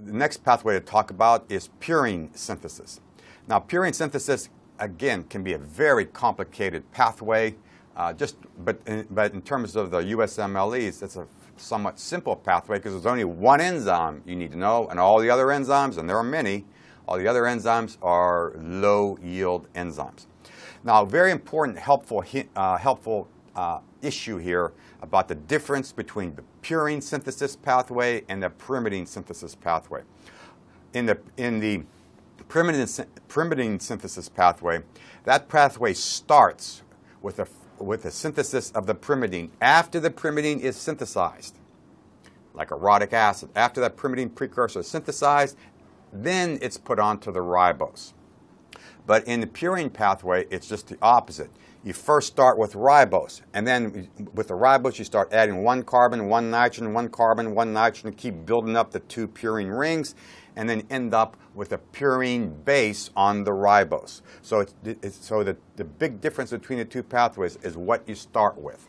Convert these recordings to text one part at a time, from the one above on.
the next pathway to talk about is purine synthesis. Now, purine synthesis, again, can be a very complicated pathway, but in terms of the USMLEs, it's a somewhat simple pathway because there's only one enzyme you need to know, and all the other enzymes, and there are many, all the other enzymes are low-yield enzymes. Now, very important, helpful issue here about the difference between the purine synthesis pathway and the pyrimidine synthesis pathway. In the pyrimidine synthesis pathway, that pathway starts with the synthesis of the pyrimidine after the pyrimidine is synthesized, like orotic acid. After that pyrimidine precursor is synthesized, then it's put onto the ribose. But in the purine pathway, it's just the opposite. You first start with ribose, and then with the ribose, you start adding one carbon, one nitrogen, one carbon, one nitrogen, keep building up the two purine rings, and then end up with a purine base on the ribose. So, the big difference between the two pathways is what you start with.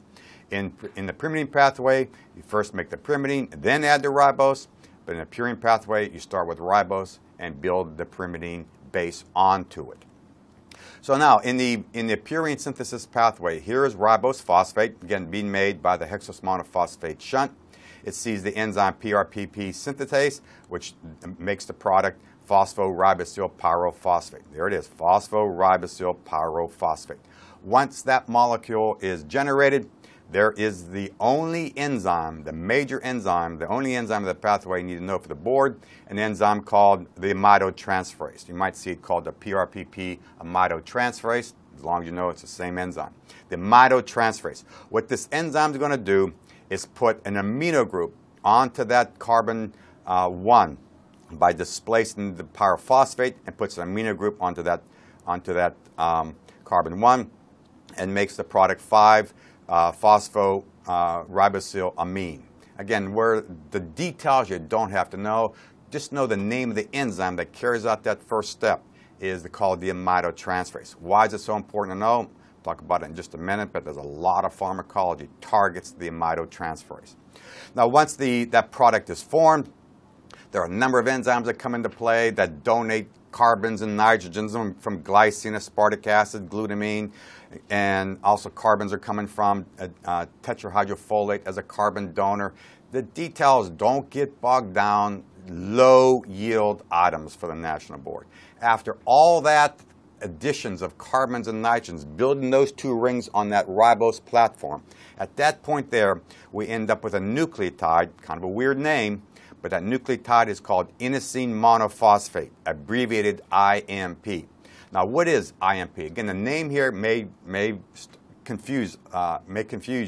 In the pyrimidine pathway, you first make the pyrimidine, then add the ribose. But in the purine pathway, you start with ribose and build the pyrimidine base onto it. So now, in the purine synthesis pathway, here is ribose phosphate, again being made by the hexose monophosphate shunt. It sees the enzyme PRPP synthetase, which makes the product phosphoribosyl pyrophosphate. There it is, phosphoribosyl pyrophosphate. Once that molecule is generated, there is the only enzyme, the major enzyme, the only enzyme of the pathway you need to know for the board, an enzyme called the amidotransferase. You might see it called the PRPP amidotransferase, as long as you know it's the same enzyme. The amidotransferase. What this enzyme is going to do is put an amino group onto that carbon 1 by displacing the pyrophosphate, and puts an amino group onto that carbon 1 and makes the product 5-phosphoribosylamine. Again, where the details you don't have to know, just know the name of the enzyme that carries out that first step is called the amidotransferase. Why is it so important to know? I'll talk about it in just a minute, but there's a lot of pharmacology targets the amidotransferase. Now, once that product is formed, there are a number of enzymes that come into play that donate carbons and nitrogens from glycine, aspartic acid, glutamine, and also carbons are coming from tetrahydrofolate as a carbon donor. The details don't get bogged down, low yield items for the National Board. After all that additions of carbons and nitrogens, building those two rings on that ribose platform, at that point there, we end up with a nucleotide, kind of a weird name, but that nucleotide is called inosine monophosphate, abbreviated IMP. Now, what is IMP? Again, the name here may confuse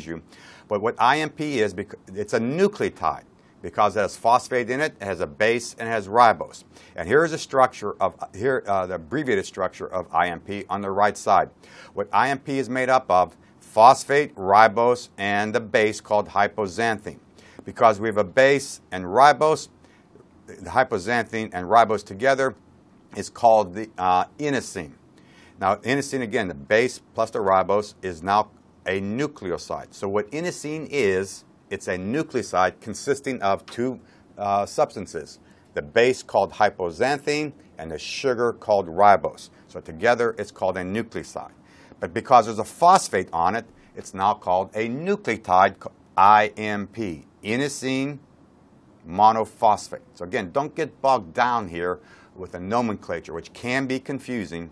you, but what IMP is, it's a nucleotide because it has phosphate in it, it has a base, and it has ribose. And here is a structure of the abbreviated structure of IMP on the right side. What IMP is made up of: phosphate, ribose, and the base called hypoxanthine. Because we have a base and ribose, the hypoxanthine and ribose together is called the inosine. Now, inosine, again, the base plus the ribose, is now a nucleoside. So what inosine is, it's a nucleoside consisting of two substances, the base called hypoxanthine and the sugar called ribose. So together, it's called a nucleoside. But because there's a phosphate on it, it's now called a nucleotide, IMP. Inosine monophosphate. So again, don't get bogged down here with the nomenclature, which can be confusing,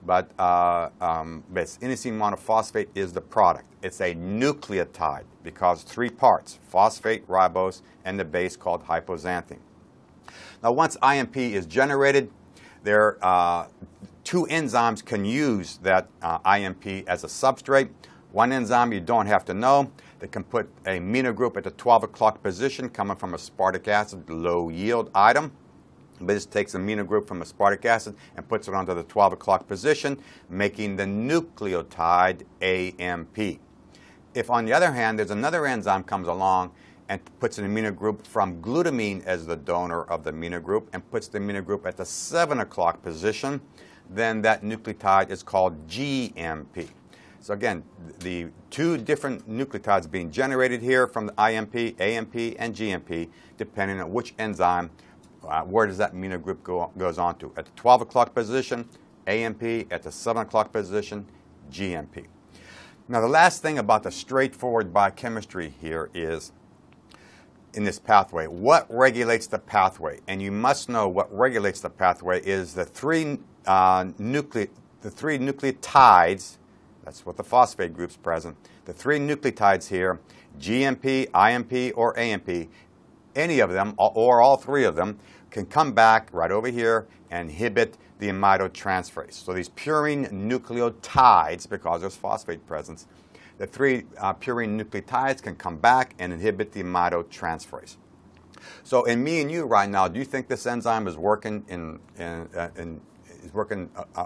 but inosine monophosphate is the product. It's a nucleotide because 3 parts: phosphate, ribose, and the base called hypoxanthine. Now, once IMP is generated, there 2 enzymes can use that IMP as a substrate. One enzyme you don't have to know. They can put a amino group at the 12 o'clock position coming from aspartic acid, low yield item. But this takes an amino group from aspartic acid and puts it onto the 12 o'clock position, making the nucleotide AMP. If, on the other hand, there's another enzyme comes along and puts an amino group from glutamine as the donor of the amino group and puts the amino group at the 7 o'clock position, then that nucleotide is called GMP. So again, the 2 different nucleotides being generated here from the IMP, AMP, and GMP, depending on which enzyme where does that amino group goes on to? At the 12 o'clock position, AMP. At the 7 o'clock position, GMP. Now, the last thing about the straightforward biochemistry here is, in this pathway, what regulates the pathway? And you must know what regulates the pathway is the three nucleotides. That's what the phosphate group's present. The three nucleotides here, GMP, IMP, or AMP, any of them, or all three of them, can come back right over here and inhibit the aminotransferase. So these purine nucleotides, because there's phosphate presence, the three purine nucleotides can come back and inhibit the aminotransferase. So in me and you right now, do you think this enzyme is working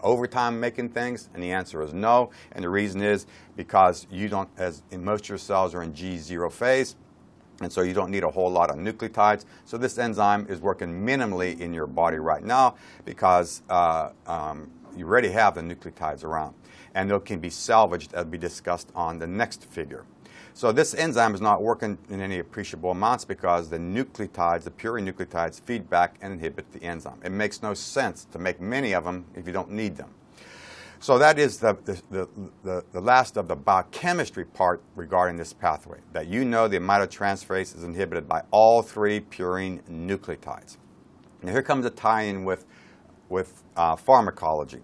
overtime making things? And the answer is no. And the reason is because you don't, as in most of your cells are in G0 phase, and so you don't need a whole lot of nucleotides. So this enzyme is working minimally in your body right now because you already have the nucleotides around. And they can be salvaged, as we discussed on the next figure. So this enzyme is not working in any appreciable amounts because the nucleotides, the purine nucleotides, feed back and inhibit the enzyme. It makes no sense to make many of them if you don't need them. So that is the last of the biochemistry part regarding this pathway, that you know the aminotransferase is inhibited by all three purine nucleotides. Now here comes a tie-in with pharmacology.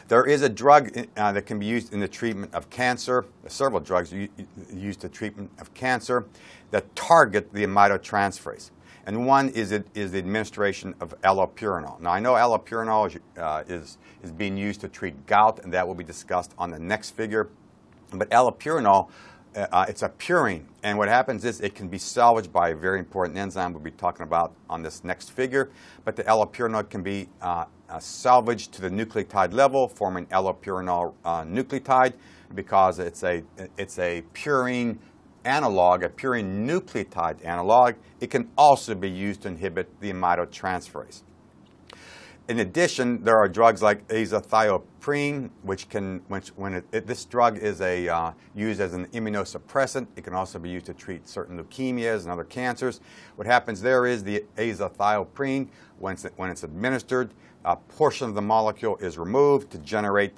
There is a drug that can be used in the treatment of cancer. There are several drugs used in the treatment of cancer that target the aminotransferase. And one is the administration of allopurinol. Now, I know allopurinol is being used to treat gout, and that will be discussed on the next figure. But allopurinol, it's a purine. And what happens is it can be salvaged by a very important enzyme we'll be talking about on this next figure. But the allopurinol can be salvaged to the nucleotide level, forming allopurinol nucleotide, because it's a purine analog, a purine nucleotide analog. It can also be used to inhibit the aminotransferase. In addition, there are drugs like azathioprine, this drug is used as an immunosuppressant. It can also be used to treat certain leukemias and other cancers. What happens there is the azathioprine, when it's administered, a portion of the molecule is removed to generate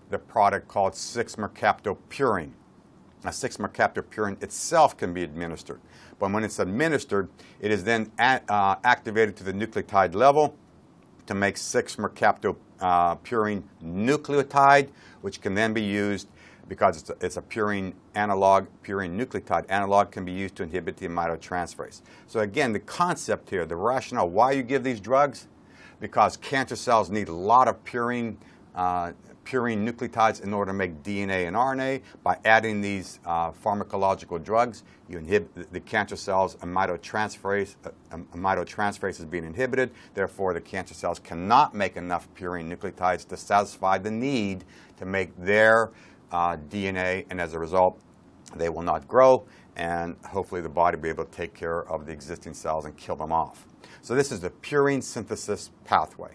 the product called 6-mercaptopurine. Now, 6-mercaptopurine itself can be administered, but when it's administered, it is then activated to the nucleotide level to make 6-mercaptopurine nucleotide, which can then be used, because it's a purine analog, purine nucleotide analog, can be used to inhibit the aminotransferase. So again, the concept here, the rationale why you give these drugs, because cancer cells need a lot of purine nucleotides in order to make DNA and RNA. By adding these pharmacological drugs, you inhibit the cancer cells' aminotransferase is being inhibited. Therefore, the cancer cells cannot make enough purine nucleotides to satisfy the need to make their DNA, and as a result, they will not grow, and hopefully the body will be able to take care of the existing cells and kill them off. So this is the purine synthesis pathway.